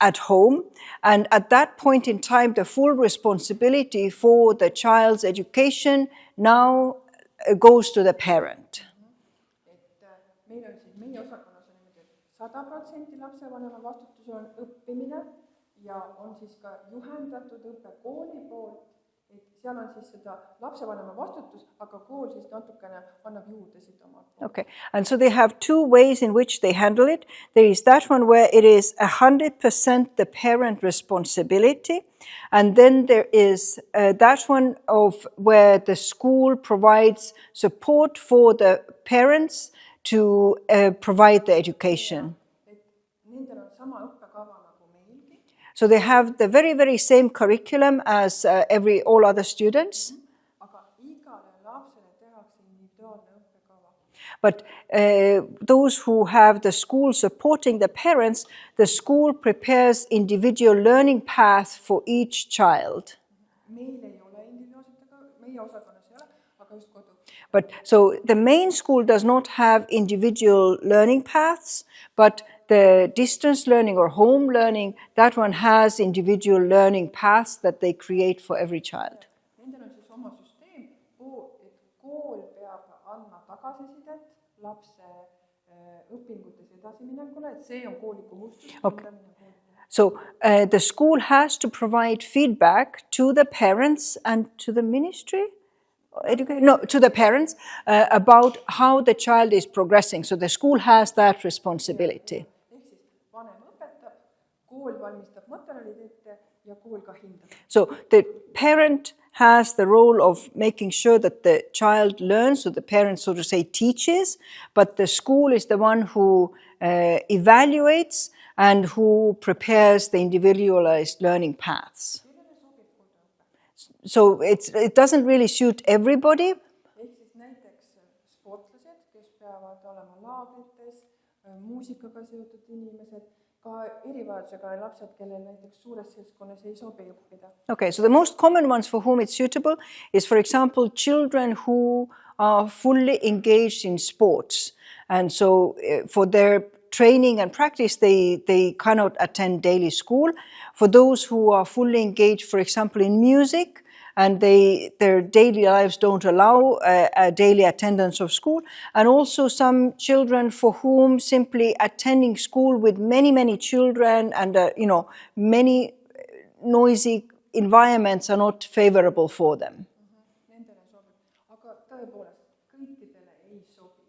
Speaker 1: at home. And at that point in time, the full responsibility for the child's education now goes to the parent.
Speaker 2: Meil on siis meie osakonnas on niimoodi, 100% lapsevanema vastutus on õppimine ja on siis ka juhendatud õppe kooli poolt, et seal on siis seda lapsevanema vastutus, aga kool siis natukene annab juurde siit omalt poolt.
Speaker 1: Okay, and so they have two ways in which they handle it. There is that one where it is 100% the parent responsibility, and then there is that one of where the school provides support for the parents to provide the education.
Speaker 2: Nendel on sama õppekava nagu meilgi.
Speaker 1: So they have the very, very same curriculum as all other students.
Speaker 2: Aga igale lapsele tehakse individuaalne õppekava.
Speaker 1: But those who have the school supporting the parents, the school prepares individual learning path for each child.
Speaker 2: Meil ei ole individuaalselt, meie osakonnas ei ole, aga just kodu.
Speaker 1: But so the main school does not have individual learning paths, but the distance learning or home learning, that one has individual learning paths that they create for every child.
Speaker 2: Nendel on siis oma süsteem, et kool peab andma tagasisidet lapse õpingutes edasiminekule, et see on kooli kohustus.
Speaker 1: Okay. So the school has to provide feedback to the parents and to the ministry? To the parents about how the child is progressing. So the school has that responsibility.
Speaker 2: Ehk siis vanem õpetab, kool valmistab materjalid ette ja kool ka hindab.
Speaker 1: So the parent has the role of making sure that the child learns, so the parent, so to say, teaches, but the school is the one who evaluates and who prepares the individualized learning paths. So it doesn't really suit everybody.
Speaker 2: Ehk siis näiteks sportlased, kes peavad olema laagrites, muusikaga seotud inimesed, ka erivajadusega lapsed, kellel näiteks suures seltskonnas ei sobi õppida.
Speaker 1: Okay, so the most common ones for whom it's suitable is, for example, children who are fully engaged in sports. And so for their training and practice, they cannot attend daily school. For those who are fully engaged, for example, in music, and their daily lives don't allow a daily attendance of school, and also some children for whom simply attending school with many children and many noisy environments are not favorable for them.
Speaker 2: Nendele sobib, aga tõepoolest kõikidele ei sobi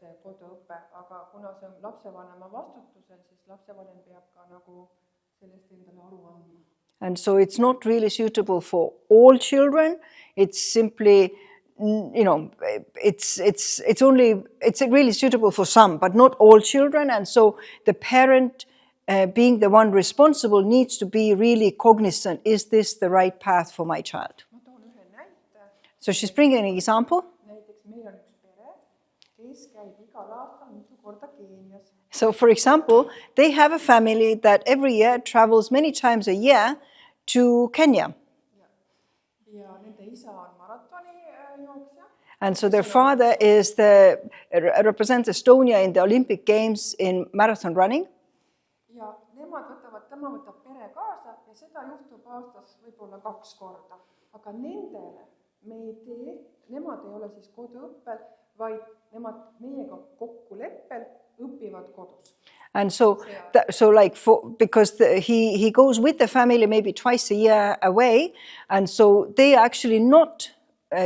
Speaker 2: see koduõpe, aga kuna see on lapsevanema vastutusel, siis lapsevanem peab ka nagu sellest endale aru andma.
Speaker 1: And so it's not really suitable for all children. It's simply, it's really suitable for some, but not all children. And so the parent, being the one responsible, needs to be really cognizant. Is this the right path for my child?
Speaker 2: ma toon ühe näite.
Speaker 1: So she's bringing an example.
Speaker 2: Näiteks meil on üks pere, kes käib igal aastal mitu korda Keenias.
Speaker 1: So for example, they have a family that every year travels many times a year to Kenya.
Speaker 2: Ja nende isa on maratonijooksja.
Speaker 1: And so their father represents Estonia in the Olympic Games in marathon running.
Speaker 2: Ja tema võtab pere kaasa ja seda juhtub aastas võib-olla 2 korda. Aga nendele me ei tee, nemad ei ole siis koduõppel, vaid nemad meiega kokkuleppel õpivad kodus.
Speaker 1: And so because he goes with the family maybe twice a year away, and so they are actually not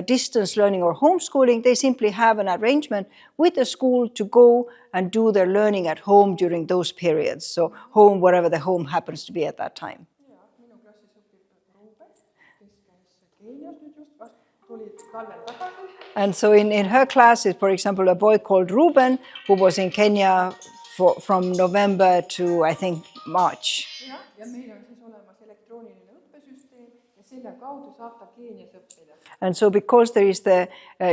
Speaker 1: distance learning or homeschooling. They simply have an arrangement with the school to go and do their learning at home during those periods. So home, wherever the home happens to be at that time.
Speaker 2: Ja, minu klassis õpib Ruben, kes käis Keenias nüüd just tuli talvel tagasi.
Speaker 1: And so in her class is, for example, a boy called Ruben, who was in Kenya from November to, I think, March.
Speaker 2: Ja meil on siis olemas elektrooniline õppesüsteem ja selle kaudu saab ta Keenias õppida.
Speaker 1: And so because there is the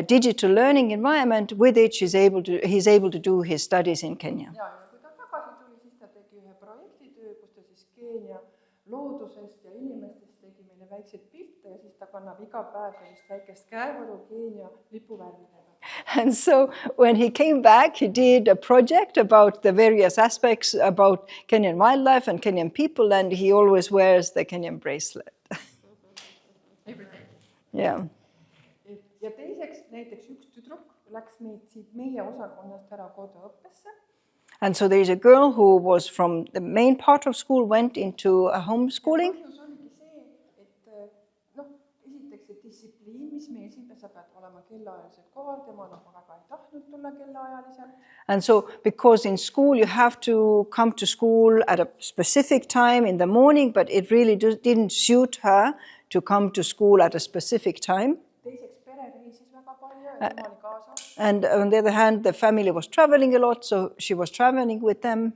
Speaker 1: digital learning environment, with it he's able to do his studies in Kenya.
Speaker 2: Ja kui ta tagasi tuli, siis ta tegi ühe projektitöö, kus ta siis Keenia loodusest ja inimestest tegi meile väikseid pilte ja siis ta kannab iga päev sellist väikest käevaru Keenia lipuvärvidega.
Speaker 1: And so when he came back, he did a project about the various aspects about Kenyan wildlife and Kenyan people, and he always wears the Kenyan bracelet. Yeah.
Speaker 2: Ja teiseks näiteks üks tüdruk läks siit meie osakonnast ära koduõppesse.
Speaker 1: And so there is a girl who was from the main part of school, went into a homeschooling.
Speaker 2: Põhjus oligi see, et esiteks see distsipliin, mis meil siin, sa pead olema kellaajalisel kohal, tema väga ei tahtnud tulla kellaajalisel.
Speaker 1: And so because in school you have to come to school at a specific time in the morning, but it really didn't suit her to come to school at a specific time. And on the other hand, the family was traveling a lot, so she was traveling with them.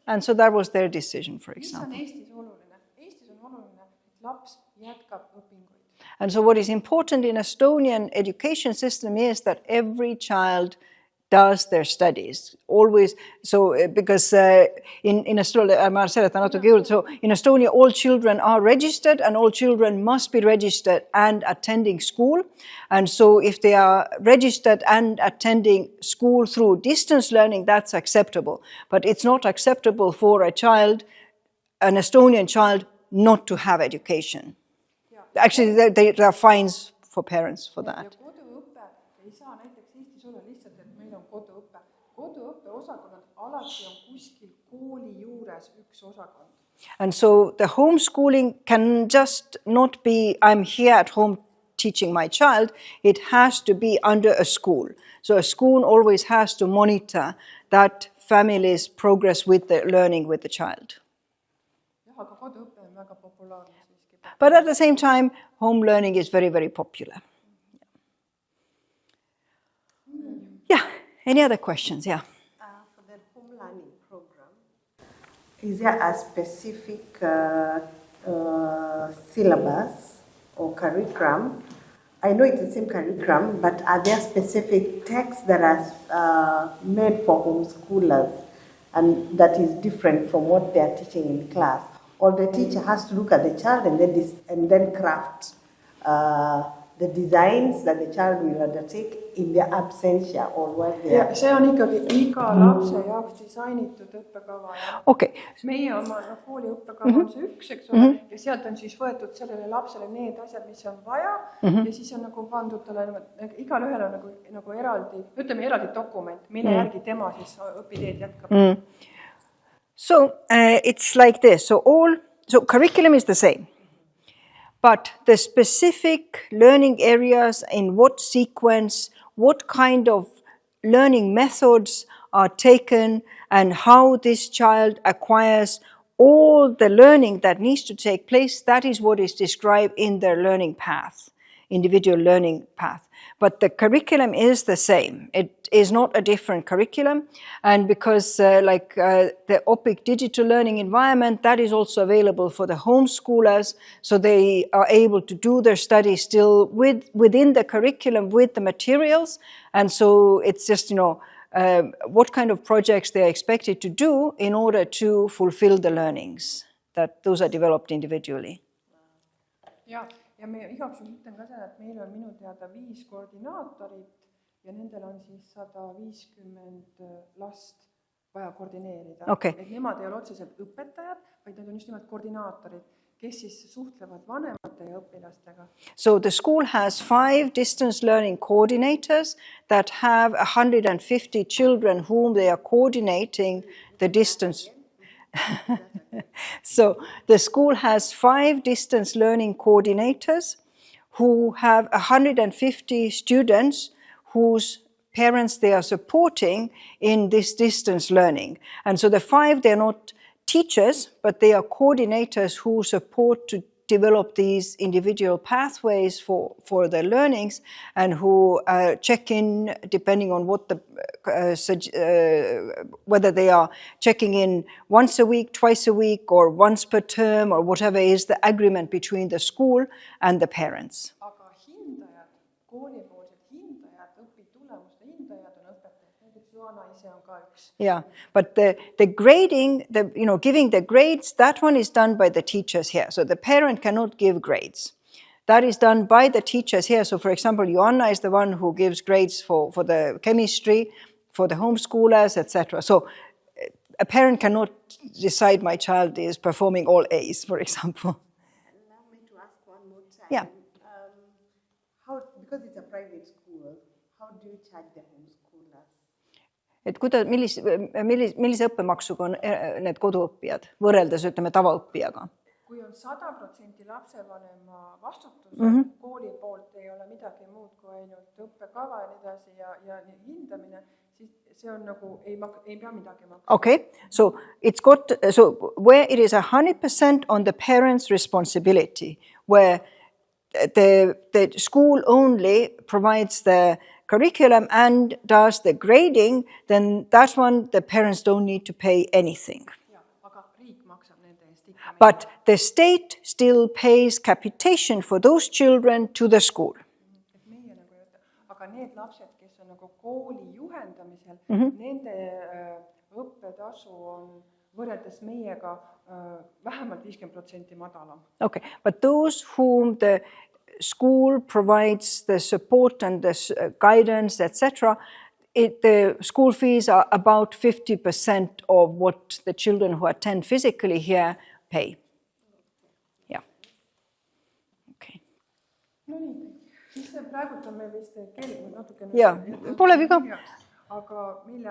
Speaker 1: And so that was their decision, for example. And so what is important in Estonian education system is that every child does their studies always. So because in Estonia, so in Estonia all children are registered and all children must be registered and attending school. And so if they are registered and attending school through distance learning, that's acceptable. But it's not acceptable for a child, an Estonian child, not to have education. Actually, there are fines for parents for that. And so the homeschooling can just not be, I'm here at home teaching my child. It has to be under a school. So a school always has to monitor that family's progress with the learning with the child. But at the same time, home learning is very, very popular. Yeah, any other questions? Yeah.
Speaker 8: For the home learning program, is there a specific syllabus or curriculum? I know it's the same curriculum, but are there specific texts that are made for homeschoolers and that is different from what they are teaching in class? Or the teacher has to look at the child and then craft the designs that the child will undertake in their absentia or while they are...
Speaker 2: See on ikkagi iga lapse jaoks disainitud õppekava.
Speaker 1: Okay.
Speaker 2: Meie oma kooli õppekava on see üks, eks ole, ja sealt on siis võetud sellele lapsele need asjad, mis on vaja, ja siis on nagu pandud talle, igal ühel on nagu eraldi dokument, mille järgi tema siis õpiteed jätkab.
Speaker 1: So it's like this. So curriculum is the same, but the specific learning areas, in what sequence, what kind of learning methods are taken, and how this child acquires all the learning that needs to take place, that is what is described in their learning path, individual learning path. But the curriculum is the same. It is not a different curriculum. And because the OPIC digital learning environment, that is also available for the homeschoolers. So they are able to do their study still within the curriculum with the materials. And so it's just, what kind of projects they are expected to do in order to fulfill the learnings, that those are developed individually.
Speaker 2: Ja me igaks juhuks ütlen ka seda, et meil on minu teada 5 koordinaatorit ja nendel on siis 150 last vaja koordineerida.
Speaker 1: Okay.
Speaker 2: Et nemad ei ole otseselt õpetajad, vaid nad on just nimelt koordinaatorid, kes siis suhtlevad vanemate ja õpilastega.
Speaker 1: So the school has 5 distance learning coordinators that have 150 children whom they are coordinating the distance. So the school has 5 distance learning coordinators who have 150 students whose parents they are supporting in this distance learning. And so the 5, they're not teachers, but they are coordinators who support to develop these individual pathways for their learnings and who check in depending on what whether they are checking in once a week, twice a week, or once per term, or whatever is the agreement between the school and the parents.
Speaker 2: Aga hindajad, koolipoolsed hindajad, õpitulemuste hindajad on õpetajad. Näiteks Joana ise on ka üks.
Speaker 1: Yeah, but the grading, giving the grades, that one is done by the teachers here. So the parent cannot give grades. That is done by the teachers here. So for example, Joanna is the one who gives grades for the chemistry, for the homeschoolers, etc. So a parent cannot decide my child is performing all A's, for example.
Speaker 8: Allow me to ask one more time.
Speaker 1: Yeah.
Speaker 8: Because it's a private school, how do you charge the homeschoolers?
Speaker 1: Et millise õppemaksuga on need koduõppijad võrreldes, ütleme, tavaõppijaga?
Speaker 2: Kui on 100% lapsevanema vastutus, kooli poolt ei ole midagi muud kui ainult õppekava ja nii edasi ja hindamine, siis see on nagu, ei pea midagi maksma.
Speaker 1: Okay, so where it is 100% on the parents' responsibility, where the school only provides the curriculum and does the grading, then that one the parents don't need to pay anything. But the state still pays capitation for those children to the school.
Speaker 2: Aga need lapsed, kes on nagu kooli juhendamisel, nende õppetasu on võrreldes meiega vähemalt 50% madalam.
Speaker 1: Okay, but those whom the school provides the support and the guidance, etc., the school fees are about 50% of what the children who attend physically here pay. Yeah. Okay.
Speaker 2: No nii, siis praegult on meil vist kell natukene...
Speaker 1: Jaa, pole viga.
Speaker 2: Aga meil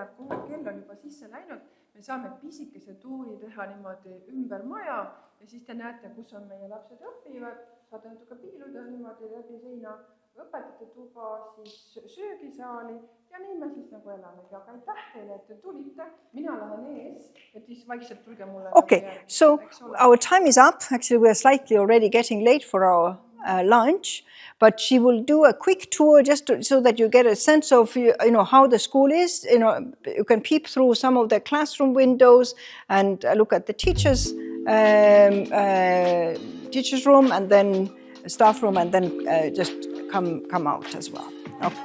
Speaker 2: kell on juba sisse läinud. Me saame pisikese tuuri teha niimoodi ümber maja ja siis te näete, kus on meie lapsed õppivad. Saate natuke piiluda niimoodi läbi seina õpetajate tuba, siis söögisaali ja nii me siis nagu elame. Aga aitäh teile, et te tulite. Mina lähen ees, et siis vaikselt tulge mulle.
Speaker 1: Okay, so our time is up. Actually, we are slightly already getting late for our lunch, but she will do a quick tour just so that you get a sense of how the school is. You can peep through some of the classroom windows and look at the teachers' room and then staff room, and then just come out as well. Okay.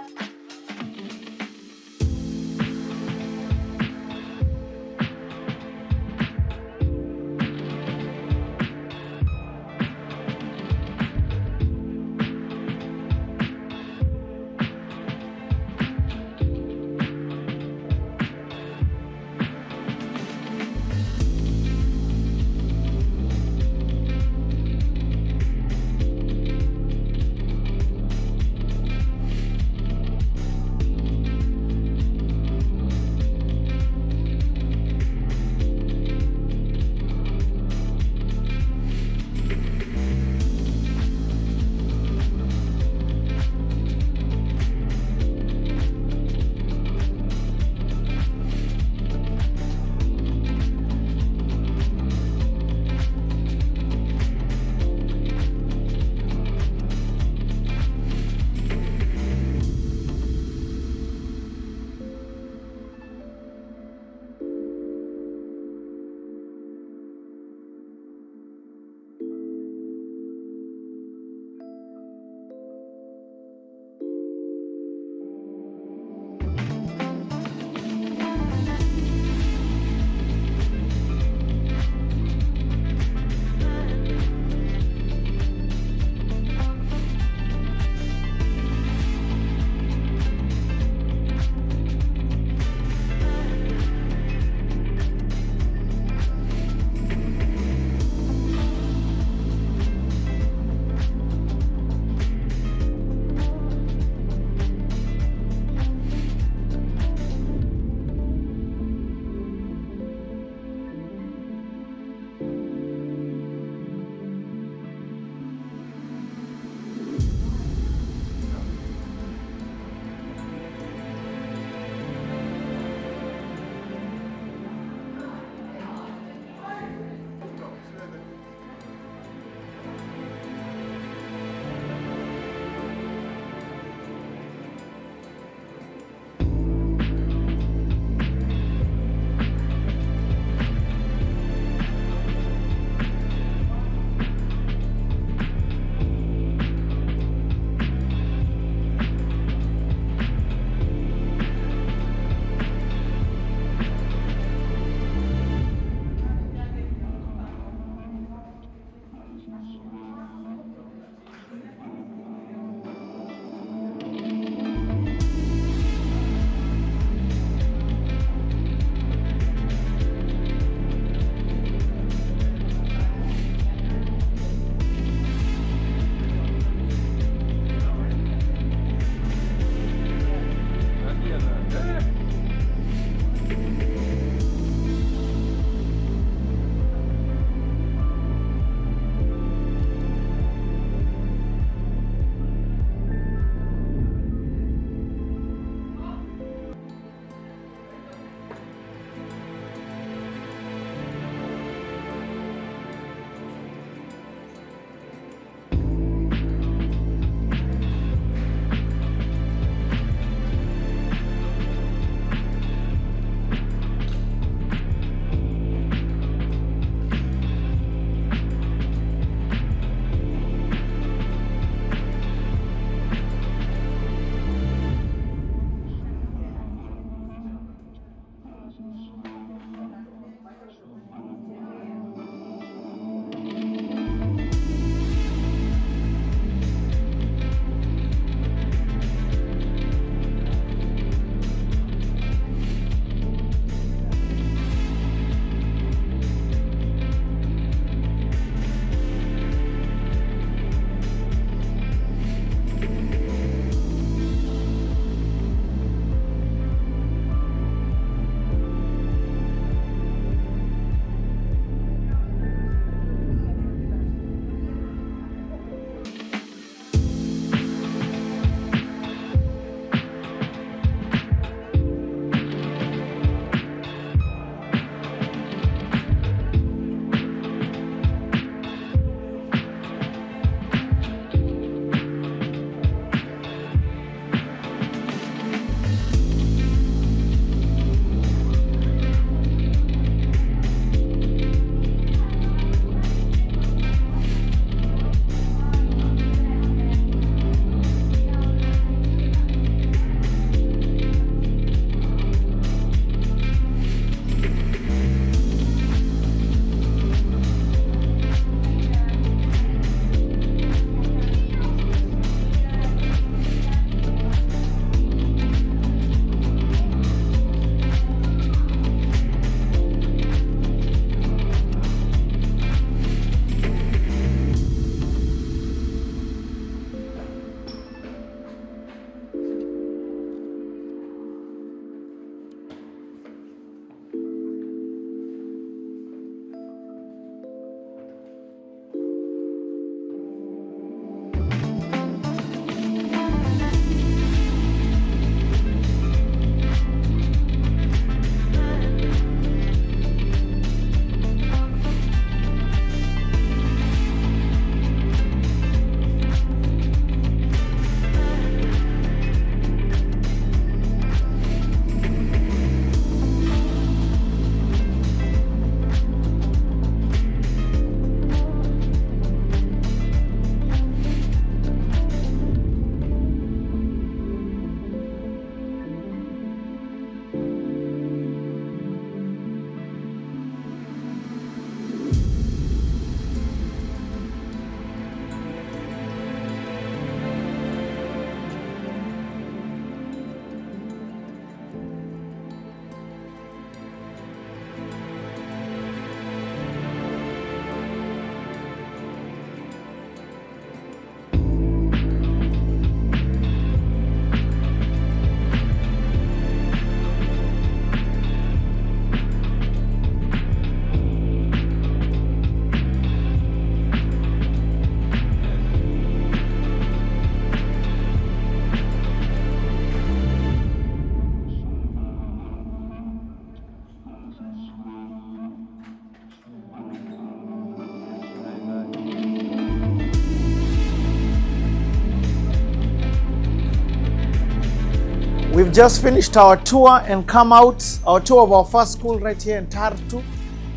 Speaker 9: We've just finished our tour and come out, our tour of our first school right here in Tartu,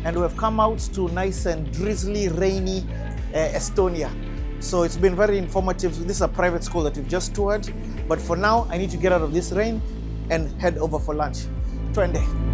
Speaker 9: and we've come out to nice and drizzly, rainy Estonia. So it's been very informative. This is a private school that we've just toured, but for now I need to get out of this rain and head over for lunch. Twende.